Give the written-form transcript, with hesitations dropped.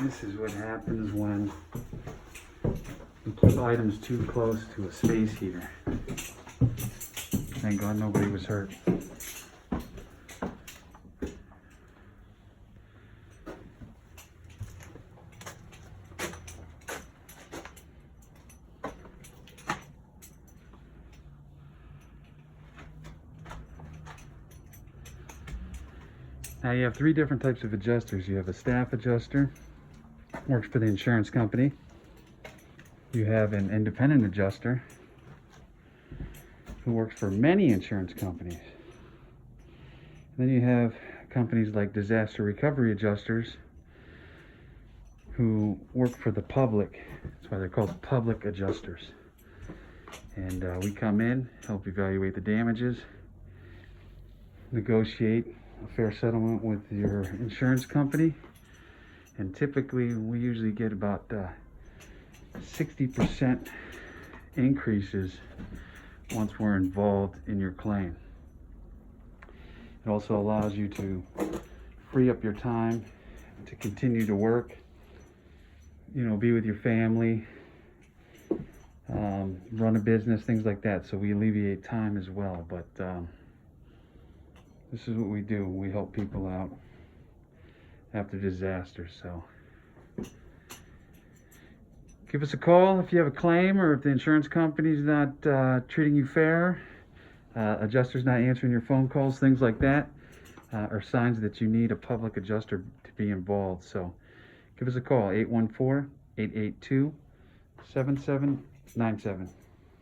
This is what happens when you keep items too close to a space heater. Thank God nobody was hurt. Now you have three different types of adjusters. You have a staff adjuster, works for the insurance company. You have an independent adjuster who works for many insurance companies. Then you have companies like disaster recovery adjusters who work for the public. That's why they're called public adjusters. And we come in, help evaluate the damages, negotiate a fair settlement with your insurance company, and typically we usually get about 60% increases once we're involved in your claim. It also allows you to free up your time to continue to work, be with your family, run a business, things like that. So we alleviate time as well. But this is what we do. We help people out after disasters. So give us a call if you have a claim, or if the insurance company's not treating you fair, adjuster's not answering your phone calls, things like that, are signs that you need a public adjuster to be involved. So give us a call, 814-882-7797.